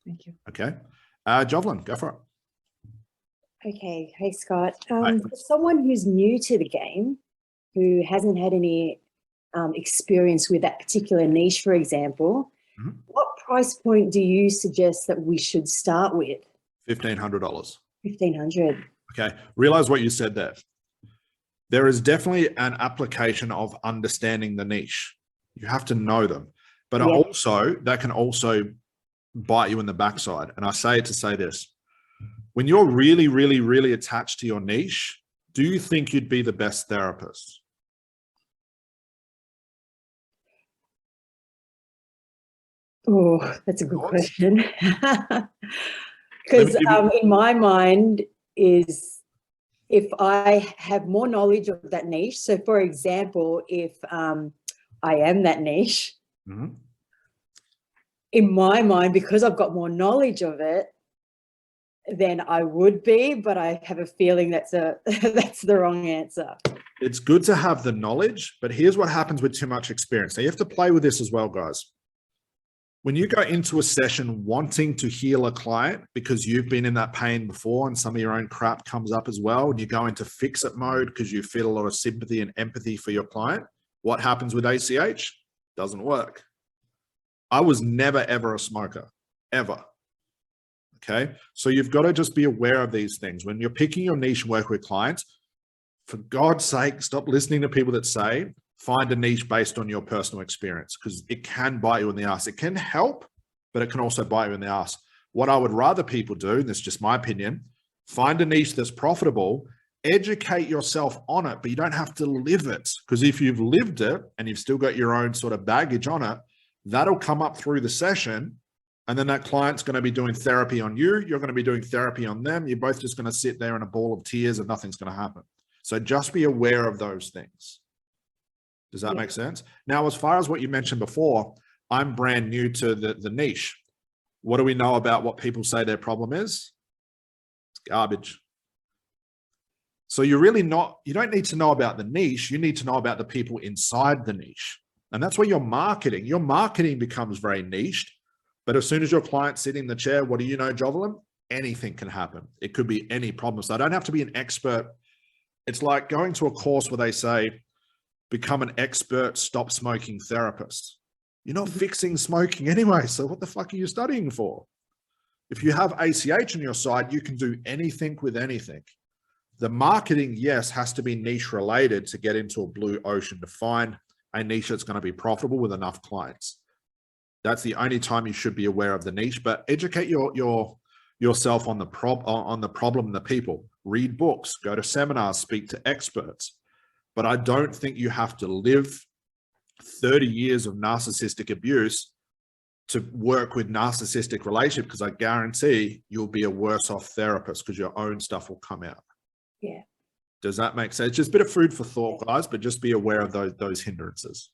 Thank you. Okay. Jovelyn, go for it. Okay. Hey, Scott. Hi. For someone who's new to the game, who hasn't had any experience with that particular niche, for example, what price point do you suggest that we should start with? $1,500. $1,500. Okay. Realize what you said there. There is definitely an application of understanding the niche. You have to know them, but also that can also bite you in the backside. And I say it to say this: when you're really, really, really attached to your niche, do you think you'd be the best therapist? Oh, that's a good question. Because in my mind is, if I have more knowledge of that niche, so for example, if I am that niche, in my mind, because I've got more knowledge of it, then I would be, but I have a feeling that's that's the wrong answer. It's good to have the knowledge, but here's what happens with too much experience. Now you have to play with this as well, guys. When you go into a session wanting to heal a client because you've been in that pain before and some of your own crap comes up as well, and you go into fix-it mode because you feel a lot of sympathy and empathy for your client, what happens with ACH? Doesn't work. I was never, ever a smoker, ever. Okay. So you've got to just be aware of these things. When you're picking your niche and work with clients, for God's sake, stop listening to people that say, find a niche based on your personal experience, because it can bite you in the ass. It can help, but it can also bite you in the ass. What I would rather people do, and this is just my opinion, find a niche that's profitable, educate yourself on it, but you don't have to live it. Because if you've lived it and you've still got your own sort of baggage on it, that'll come up through the session. And then that client's going to be doing therapy on you. You're going to be doing therapy on them. You're both just going to sit there in a ball of tears and nothing's going to happen. So just be aware of those things. Does that make sense? Now, as far as what you mentioned before, I'm brand new to the niche. What do we know about what people say their problem is? It's garbage. So you're really not, you don't need to know about the niche. You need to know about the people inside the niche. And that's where your marketing becomes very niched. But as soon as your client's sitting in the chair, what do you know, Jovelyn? Anything can happen. It could be any problem. So I don't have to be an expert. It's like going to a course where they say, become an expert stop smoking therapist. You're not fixing smoking anyway. So what the fuck are you studying for? If you have ACH on your side, you can do anything with anything. The marketing, yes, has to be niche related to get into a blue ocean, to find a niche that's going to be profitable with enough clients. That's the only time you should be aware of the niche, but educate yourself on the problem and the people. Read books, go to seminars, speak to experts. But I don't think you have to live 30 years of narcissistic abuse to work with narcissistic relationship, because I guarantee you'll be a worse off therapist because your own stuff will come out. Yeah. Does that make sense? Just a bit of food for thought, guys, but just be aware of those hindrances.